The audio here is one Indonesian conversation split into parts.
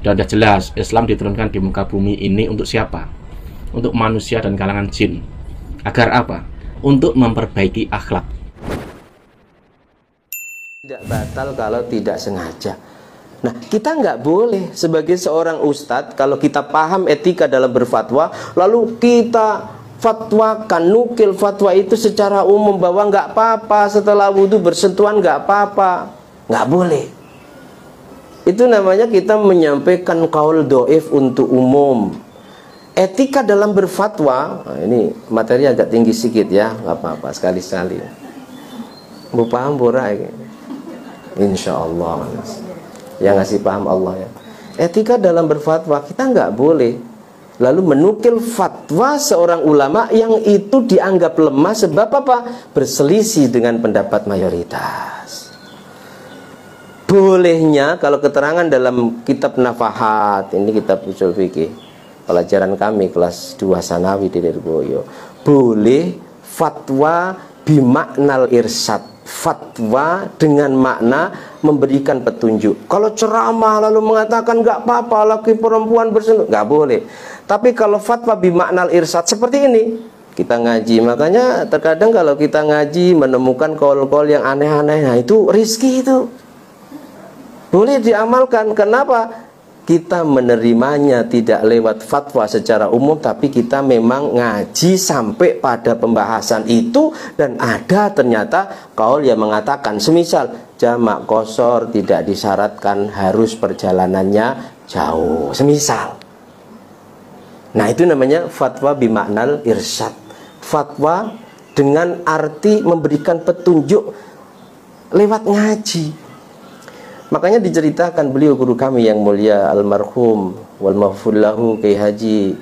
Dan sudah jelas Islam diturunkan di muka bumi ini untuk siapa? Untuk manusia dan kalangan jin. Agar apa? Untuk memperbaiki akhlak. Tidak batal kalau tidak sengaja. Nah, kita nggak boleh sebagai seorang ustadz, kalau kita paham etika dalam berfatwa, lalu kita fatwakan, nukil fatwa itu secara umum bahwa nggak apa-apa setelah wudhu bersentuhan, nggak apa-apa. Nggak boleh. Itu namanya kita menyampaikan qaul dhaif untuk umum. Etika dalam berfatwa, nah ini materi agak tinggi sedikit ya, nggak apa-apa, sekali-sekali. Bu paham pura ini? Insya Allah. Yang ngasih paham Allah ya. Etika dalam berfatwa, kita nggak boleh lalu menukil fatwa seorang ulama yang itu dianggap lemah sebab apa? Berselisih dengan pendapat mayoritas. Bolehnya kalau keterangan dalam kitab Nafahat, ini kitab usul fikih, pelajaran kami kelas 2 Sanawi di Lirboyo, boleh fatwa bimaknal irsyad, fatwa dengan makna memberikan petunjuk. Kalau ceramah lalu mengatakan nggak apa-apa laki perempuan bersentuhan, nggak boleh. Tapi kalau fatwa bimaknal irsyad seperti ini, kita ngaji, makanya terkadang kalau kita ngaji menemukan qaul-qaul yang aneh-aneh, nah itu rizki itu. Boleh diamalkan. Kenapa? Kita menerimanya tidak lewat fatwa secara umum, tapi kita memang ngaji sampai pada pembahasan itu, dan ada ternyata qaul yang mengatakan semisal jamak qashar tidak disyaratkan harus perjalanannya jauh, semisal. Nah, itu namanya fatwa bimaknal irsyad. Fatwa dengan arti memberikan petunjuk lewat ngaji. Makanya diceritakan beliau guru kami yang mulia almarhum wal maghfur lahu Kiai Haji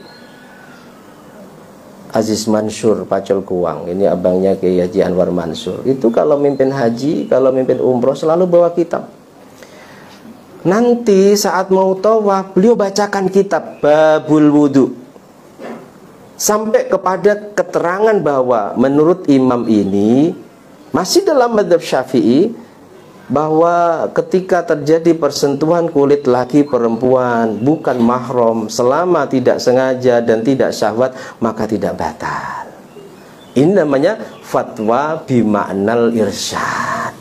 Aziz Mansur Pacul Kuang. Ini abangnya Kiai Haji Anwar Mansur. Itu kalau mimpin haji, kalau mimpin umroh selalu bawa kitab. Nanti saat mau tawaf beliau bacakan kitab Babul Wudu, sampai kepada keterangan bahwa menurut imam ini masih dalam mazhab Syafi'i, bahwa ketika terjadi persentuhan kulit laki perempuan bukan mahram, selama tidak sengaja dan tidak syahwat, maka tidak batal. Ini namanya fatwa bimaknal irsyad.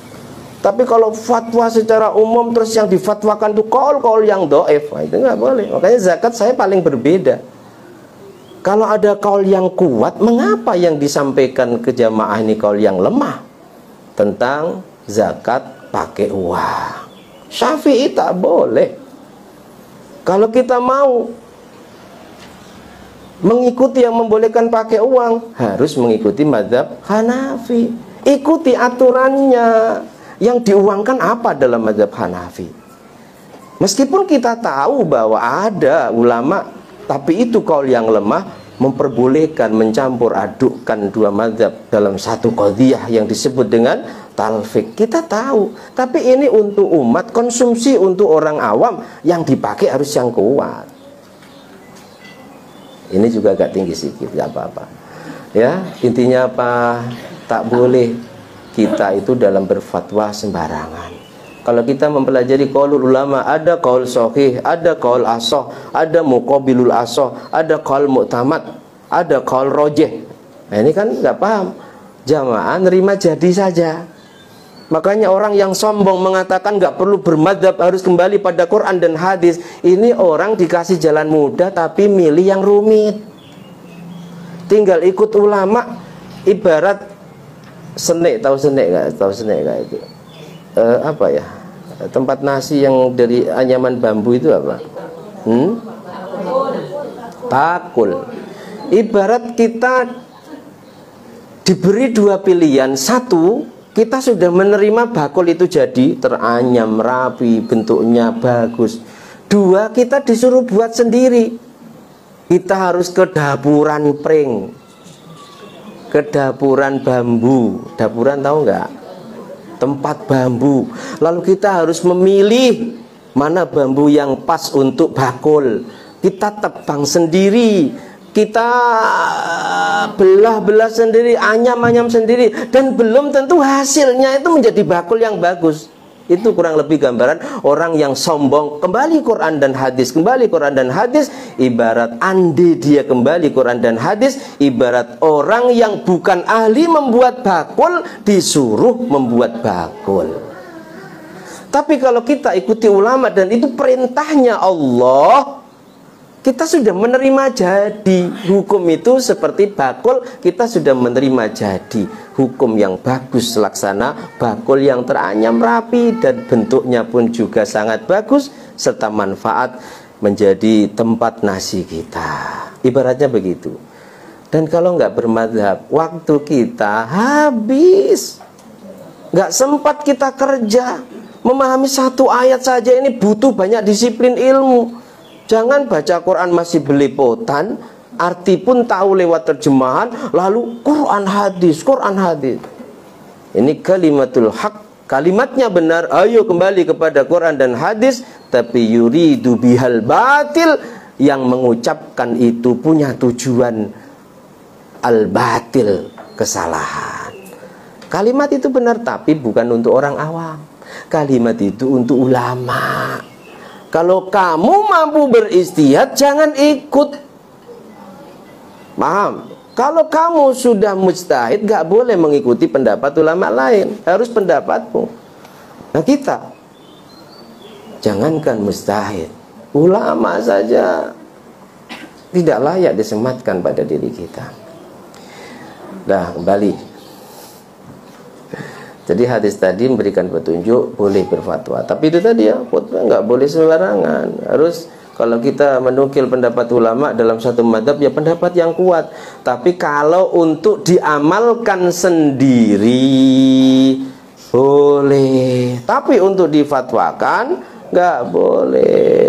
Tapi kalau fatwa secara umum terus yang difatwakan itu qaul-qaul yang dhaif, itu nggak boleh. Makanya zakat saya paling berbeda. Kalau ada qaul yang kuat, mengapa yang disampaikan ke jamaah ini qaul yang lemah tentang zakat pakai uang? Syafi'i tak boleh. Kalau kita mau mengikuti yang membolehkan pakai uang, harus mengikuti mazhab Hanafi. Ikuti aturannya. Yang diuangkan apa dalam mazhab Hanafi? Meskipun kita tahu bahwa ada ulama, tapi itu qaul yang lemah, memperbolehkan mencampur adukkan dua mazhab dalam satu qadhiyah yang disebut dengan talfik. Kita tahu, tapi ini untuk umat, konsumsi untuk orang awam, yang dipakai harus yang kuat. Ini juga agak tinggi sedikit, gak apa-apa. Ya, intinya apa? Tak boleh kita itu dalam berfatwa sembarangan. Kalau kita mempelajari qaulul ulama, ada qaul sahih, ada qaul asah, ada muqabilul asah, ada qaul mu'tamad, ada qaul rajih. Nah, ini kan nggak paham. Jamaah nerima jadi saja. Makanya orang yang sombong mengatakan nggak perlu bermadzhab, harus kembali pada Quran dan hadis. Ini orang dikasih jalan mudah tapi milih yang rumit. Tinggal ikut ulama, ibarat senek, tahu senek nggak? Tahu senek nggak itu? Apa ya, tempat nasi yang dari anyaman bambu itu apa? Bakul. Ibarat kita diberi dua pilihan. Satu, kita sudah menerima bakul itu jadi teranyam, rapi, bentuknya bagus. Dua, kita disuruh buat sendiri. Kita harus ke dapuran pring, ke dapuran bambu. Dapuran tahu nggak? Tempat bambu. Lalu kita harus memilih mana bambu yang pas untuk bakul. Kita tebang sendiri, kita belah-belah sendiri, anyam-anyam sendiri, dan belum tentu hasilnya itu menjadi bakul yang bagus. Itu kurang lebih gambaran orang yang sombong. Kembali Quran dan hadis, kembali Quran dan hadis. Ibarat ande dia kembali Quran dan hadis, ibarat orang yang bukan ahli membuat bakul disuruh membuat bakul. Tapi kalau kita ikuti ulama dan itu perintahnya Allah, kita sudah menerima jadi. Hukum itu seperti bakul, kita sudah menerima jadi. Hukum yang bagus laksana, bakul yang teranyam rapi, dan bentuknya pun juga sangat bagus, serta manfaat menjadi tempat nasi kita. Ibaratnya begitu. Dan kalau nggak bermadhab, waktu kita habis. Nggak sempat kita kerja. Memahami satu ayat saja ini butuh banyak disiplin ilmu. Jangan baca Quran masih belepotan, arti pun tahu lewat terjemahan, lalu Quran hadis. Ini kalimatul haq, kalimatnya benar, ayo kembali kepada Quran dan hadis, tapi yuridu bihal batil, yang mengucapkan itu punya tujuan al-batil, kesalahan. Kalimat itu benar, tapi bukan untuk orang awam. Kalimat itu untuk ulama. Kalau kamu mampu beristihad, jangan ikut. Paham? Kalau kamu sudah mujtahid, gak boleh mengikuti pendapat ulama lain. Harus pendapatmu. Nah kita, jangankan mujtahid, ulama saja tidak layak disematkan pada diri kita. Dah, kembali. Jadi hadis tadi memberikan petunjuk boleh berfatwa. Tapi itu tadi ya, fatwa nggak boleh sembarangan. Harus kalau kita menukil pendapat ulama dalam satu madhab, ya pendapat yang kuat. Tapi kalau untuk diamalkan sendiri boleh. Tapi untuk difatwakan nggak boleh.